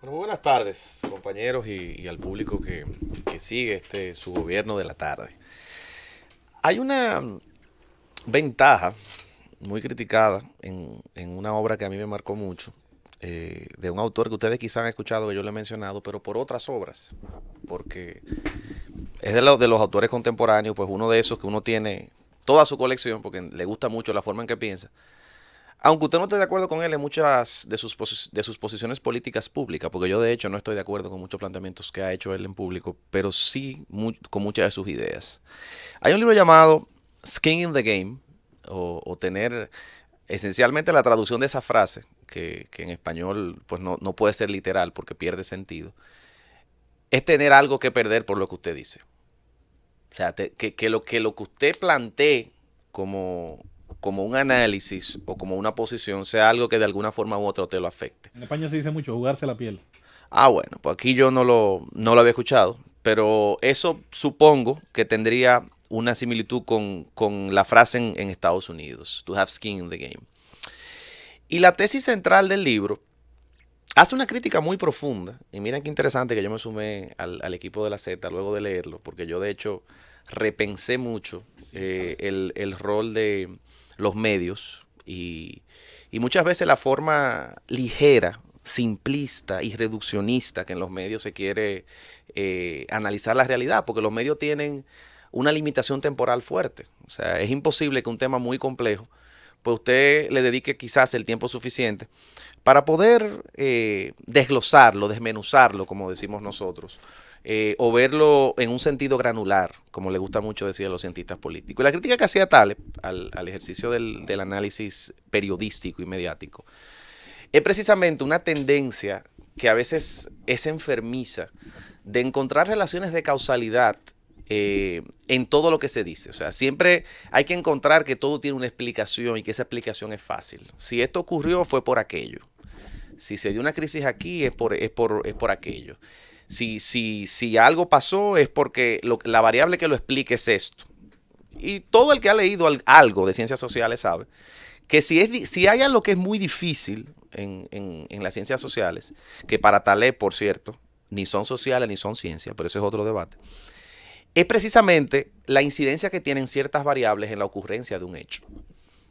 Bueno, muy buenas tardes, compañeros y al público que sigue su gobierno de la tarde. Hay una ventaja muy criticada en una obra que a mí me marcó mucho, de un autor que ustedes quizás han escuchado, que yo le he mencionado, pero por otras obras, porque es de los autores contemporáneos, pues uno de esos que uno tiene toda su colección, porque le gusta mucho la forma en que piensa. Aunque usted no esté de acuerdo con él en muchas de sus posiciones políticas públicas, porque yo de hecho no estoy de acuerdo con muchos planteamientos que ha hecho él en público, pero sí con muchas de sus ideas. Hay un libro llamado Skin in the Game, o tener esencialmente la traducción de esa frase, que en español pues no puede ser literal porque pierde sentido, es tener algo que perder por lo que usted dice. O sea, lo que usted plantee como un análisis o como una posición sea algo que de alguna forma u otra te lo afecte. En España se dice mucho jugarse la piel. Ah, bueno, pues aquí yo no lo había escuchado, pero eso supongo que tendría una similitud con la frase en Estados Unidos, to have skin in the game. Y la tesis central del libro hace una crítica muy profunda, y miren qué interesante que yo me sumé al equipo de la Z luego de leerlo, porque yo de hecho repensé mucho el rol de los medios y muchas veces la forma ligera, simplista y reduccionista que en los medios se quiere analizar la realidad, porque los medios tienen una limitación temporal fuerte. O sea, es imposible que un tema muy complejo, pues usted le dedique quizás el tiempo suficiente para poder desglosarlo, desmenuzarlo, como decimos nosotros, o verlo en un sentido granular, como le gusta mucho decir a los cientistas políticos. Y la crítica que hacía Taleb al ejercicio del análisis periodístico y mediático es precisamente una tendencia que a veces es enfermiza de encontrar relaciones de causalidad en todo lo que se dice. O sea, siempre hay que encontrar que todo tiene una explicación y que esa explicación es fácil. Si esto ocurrió fue por aquello. Si se dio una crisis aquí es por aquello. Si algo pasó es porque la variable que lo explique es esto. Y todo el que ha leído algo de ciencias sociales sabe que si hay algo que es muy difícil en las ciencias sociales, que para Taleb, por cierto, ni son sociales ni son ciencias, pero ese es otro debate, es precisamente la incidencia que tienen ciertas variables en la ocurrencia de un hecho.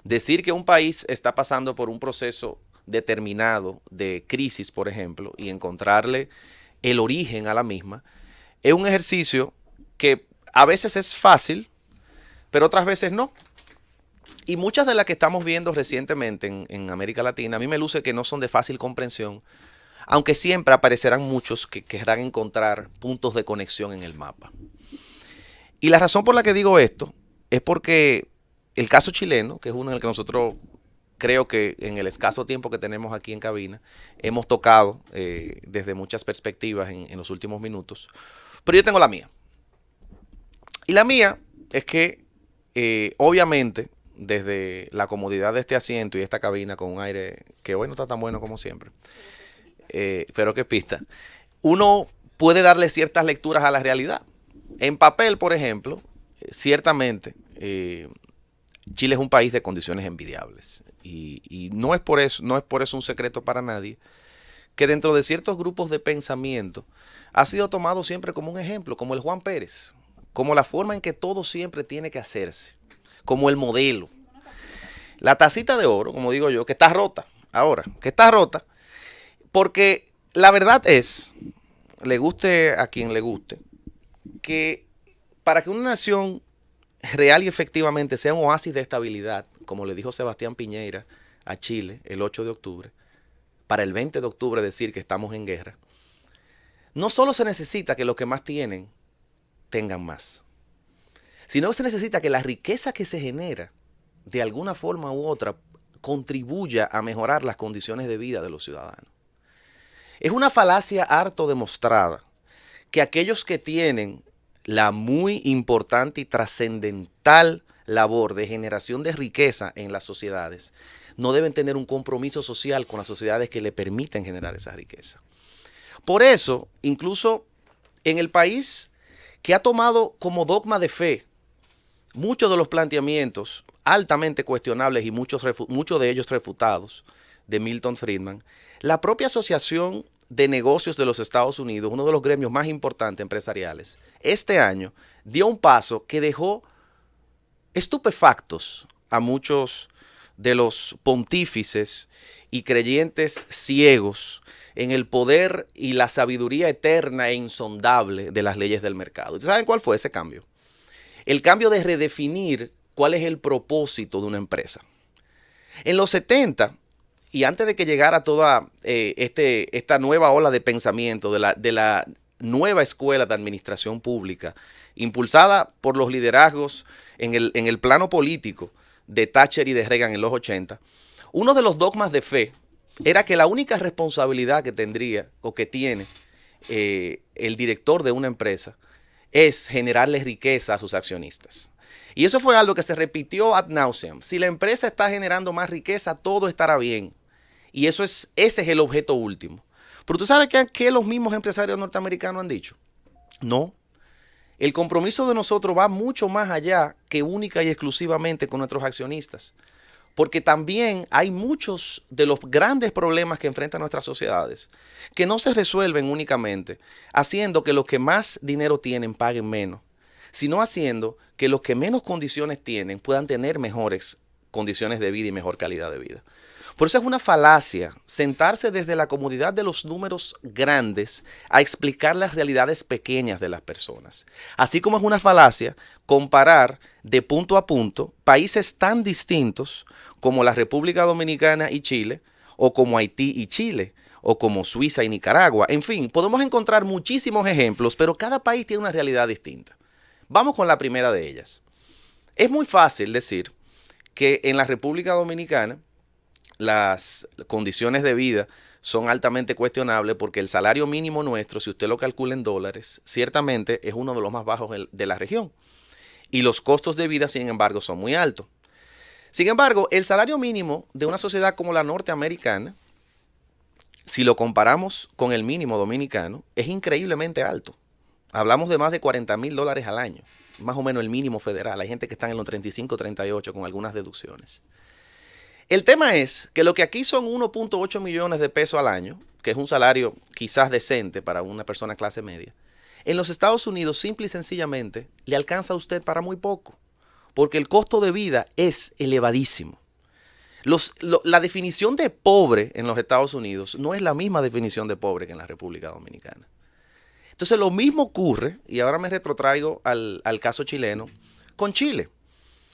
Decir que un país está pasando por un proceso determinado de crisis, por ejemplo, y encontrarle el origen a la misma, es un ejercicio que a veces es fácil, pero otras veces no. Y muchas de las que estamos viendo recientemente en América Latina, a mí me luce que no son de fácil comprensión, aunque siempre aparecerán muchos que querrán encontrar puntos de conexión en el mapa. Y la razón por la que digo esto es porque el caso chileno, que es uno en el que nosotros creo que en el escaso tiempo que tenemos aquí en cabina, hemos tocado desde muchas perspectivas en los últimos minutos, pero yo tengo la mía. Y la mía es que, obviamente, desde la comodidad de este asiento y esta cabina con un aire que hoy no está tan bueno como siempre, pero que pista, uno puede darle ciertas lecturas a la realidad. En papel, por ejemplo, ciertamente Chile es un país de condiciones envidiables y no es por eso un secreto para nadie que dentro de ciertos grupos de pensamiento ha sido tomado siempre como un ejemplo, como el Juan Pérez, como la forma en que todo siempre tiene que hacerse, como el modelo. La tacita de oro, como digo yo, que está rota ahora, que está rota, porque la verdad es, le guste a quien le guste, que para que una nación real y efectivamente sea un oasis de estabilidad, como le dijo Sebastián Piñera a Chile el 8 de octubre, para el 20 de octubre decir que estamos en guerra, no solo se necesita que los que más tienen tengan más, sino que se necesita que la riqueza que se genera de alguna forma u otra contribuya a mejorar las condiciones de vida de los ciudadanos. Es una falacia harto demostrada que aquellos que tienen la muy importante y trascendental labor de generación de riqueza en las sociedades no deben tener un compromiso social con las sociedades que le permiten generar esa riqueza. Por eso, incluso en el país que ha tomado como dogma de fe muchos de los planteamientos altamente cuestionables y muchos de ellos refutados de Milton Friedman, la propia asociación de Negocios de los Estados Unidos, uno de los gremios más importantes empresariales, este año dio un paso que dejó estupefactos a muchos de los pontífices y creyentes ciegos en el poder y la sabiduría eterna e insondable de las leyes del mercado. ¿Ustedes saben cuál fue ese cambio? El cambio de redefinir cuál es el propósito de una empresa. En los 70, y antes de que llegara toda esta nueva ola de pensamiento de la nueva escuela de administración pública, impulsada por los liderazgos en el plano político de Thatcher y de Reagan en los 80, uno de los dogmas de fe era que la única responsabilidad que tendría o que tiene el director de una empresa es generarle riqueza a sus accionistas. Y eso fue algo que se repitió ad nauseam. Si la empresa está generando más riqueza, todo estará bien. Y ese es el objeto último. Pero tú sabes que los mismos empresarios norteamericanos han dicho. No. El compromiso de nosotros va mucho más allá que única y exclusivamente con nuestros accionistas. Porque también hay muchos de los grandes problemas que enfrentan nuestras sociedades que no se resuelven únicamente haciendo que los que más dinero tienen paguen menos, sino haciendo que los que menos condiciones tienen puedan tener mejores condiciones de vida y mejor calidad de vida. Por eso es una falacia sentarse desde la comodidad de los números grandes a explicar las realidades pequeñas de las personas. Así como es una falacia comparar de punto a punto países tan distintos como la República Dominicana y Chile, o como Haití y Chile, o como Suiza y Nicaragua. En fin, podemos encontrar muchísimos ejemplos, pero cada país tiene una realidad distinta. Vamos con la primera de ellas. Es muy fácil decir que en la República Dominicana las condiciones de vida son altamente cuestionables porque el salario mínimo nuestro, si usted lo calcula en dólares, ciertamente es uno de los más bajos de la región. Y los costos de vida, sin embargo, son muy altos. Sin embargo, el salario mínimo de una sociedad como la norteamericana, si lo comparamos con el mínimo dominicano, es increíblemente alto. Hablamos de más de $40,000 al año, más o menos el mínimo federal. Hay gente que está en los 35, 38 con algunas deducciones. El tema es que lo que aquí son 1.8 millones de pesos al año, que es un salario quizás decente para una persona clase media, en los Estados Unidos simple y sencillamente le alcanza a usted para muy poco, porque el costo de vida es elevadísimo. La definición de pobre en los Estados Unidos no es la misma definición de pobre que en la República Dominicana. Entonces lo mismo ocurre, y ahora me retrotraigo al caso chileno, con Chile.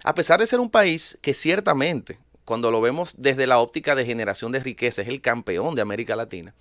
A pesar de ser un país que ciertamente, cuando lo vemos desde la óptica de generación de riqueza, es el campeón de América Latina,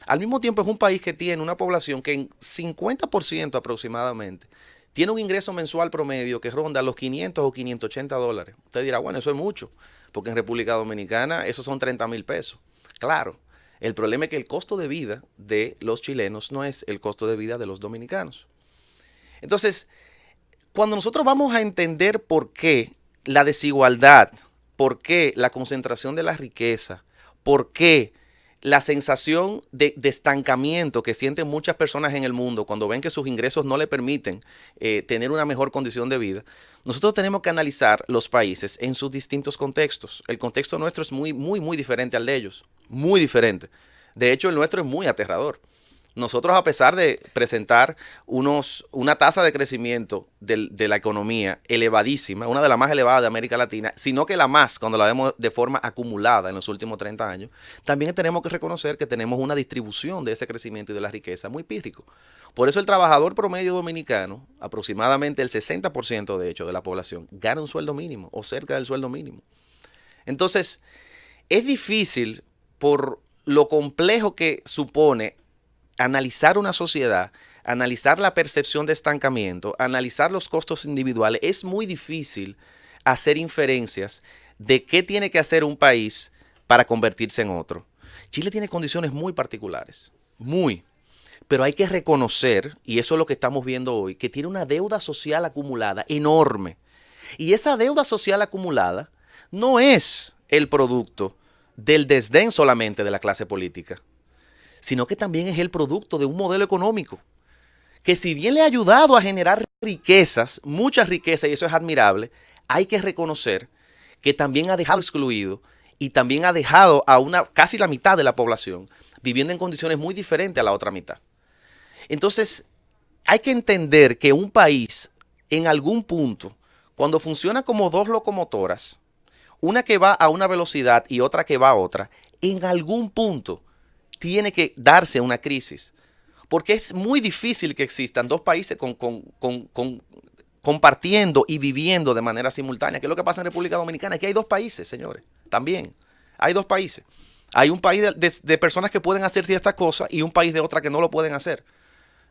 al mismo tiempo es un país que tiene una población que en 50% aproximadamente tiene un ingreso mensual promedio que ronda los $500 o $580. Usted dirá, bueno, eso es mucho, porque en República Dominicana esos son 30,000 pesos. Claro, el problema es que el costo de vida de los chilenos no es el costo de vida de los dominicanos. Entonces, cuando nosotros vamos a entender por qué la desigualdad, por qué la concentración de la riqueza, por qué la sensación de estancamiento que sienten muchas personas en el mundo cuando ven que sus ingresos no le permiten tener una mejor condición de vida, nosotros tenemos que analizar los países en sus distintos contextos. El contexto nuestro es muy diferente al de ellos, muy diferente. De hecho, el nuestro es muy aterrador. Nosotros, a pesar de presentar una tasa de crecimiento de la economía elevadísima, una de las más elevadas de América Latina, sino que la más cuando la vemos de forma acumulada en los últimos 30 años, también tenemos que reconocer que tenemos una distribución de ese crecimiento y de la riqueza muy pírrico. Por eso el trabajador promedio dominicano, aproximadamente el 60% de hecho de la población, gana un sueldo mínimo o cerca del sueldo mínimo. Entonces, es difícil por lo complejo que supone analizar una sociedad, analizar la percepción de estancamiento, analizar los costos individuales. Es muy difícil hacer inferencias de qué tiene que hacer un país para convertirse en otro. Chile tiene condiciones muy particulares, pero hay que reconocer, y eso es lo que estamos viendo hoy, que tiene una deuda social acumulada enorme. Y esa deuda social acumulada no es el producto del desdén solamente de la clase política, sino que también es el producto de un modelo económico que, si bien le ha ayudado a generar riquezas, muchas riquezas, y eso es admirable, hay que reconocer que también ha dejado excluido y también ha dejado a casi la mitad de la población viviendo en condiciones muy diferentes a la otra mitad. Entonces, hay que entender que un país, en algún punto, cuando funciona como dos locomotoras, una que va a una velocidad y otra que va a otra, en algún punto tiene que darse una crisis. Porque es muy difícil que existan dos países compartiendo y viviendo de manera simultánea. ¿Qué es lo que pasa en República Dominicana? Aquí hay dos países, señores. También hay dos países. Hay un país de personas que pueden hacer ciertas cosas y un país de otras que no lo pueden hacer.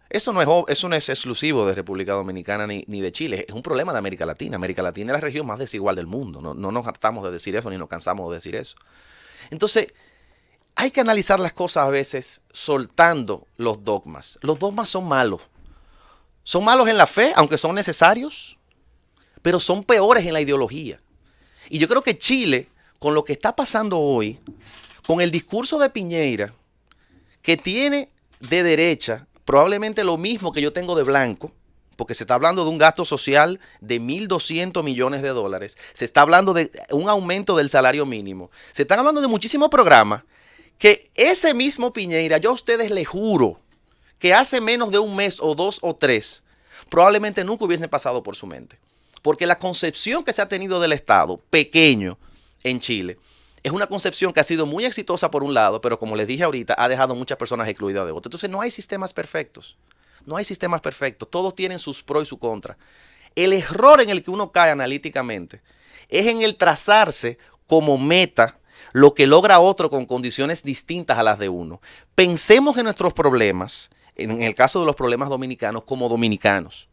Eso no es exclusivo de República Dominicana ni de Chile. Es un problema de América Latina. América Latina es la región más desigual del mundo. No nos hartamos de decir eso ni nos cansamos de decir eso. Entonces, hay que analizar las cosas a veces soltando los dogmas. Los dogmas son malos. Son malos en la fe, aunque son necesarios, pero son peores en la ideología. Y yo creo que Chile, con lo que está pasando hoy, con el discurso de Piñera, que tiene de derecha probablemente lo mismo que yo tengo de blanco, porque se está hablando de un gasto social de 1.200 millones de dólares, se está hablando de un aumento del salario mínimo, se están hablando de muchísimos programas que ese mismo Piñera, yo a ustedes les juro que hace menos de un mes o dos o tres, probablemente nunca hubiesen pasado por su mente. Porque la concepción que se ha tenido del Estado pequeño en Chile es una concepción que ha sido muy exitosa por un lado, pero como les dije ahorita, ha dejado muchas personas excluidas de otro. Entonces no hay sistemas perfectos. No hay sistemas perfectos. Todos tienen sus pros y sus contras. El error en el que uno cae analíticamente es en el trazarse como meta lo que logra otro con condiciones distintas a las de uno. Pensemos en nuestros problemas, en el caso de los problemas dominicanos, como dominicanos.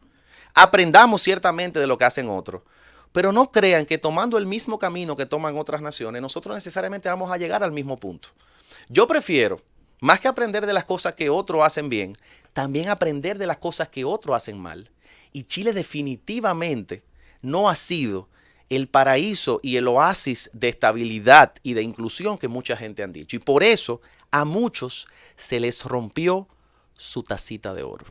Aprendamos ciertamente de lo que hacen otros, pero no crean que tomando el mismo camino que toman otras naciones, nosotros necesariamente vamos a llegar al mismo punto. Yo prefiero, más que aprender de las cosas que otros hacen bien, también aprender de las cosas que otros hacen mal. Y Chile definitivamente no ha sido el paraíso y el oasis de estabilidad y de inclusión que mucha gente han dicho. Y por eso a muchos se les rompió su tacita de oro.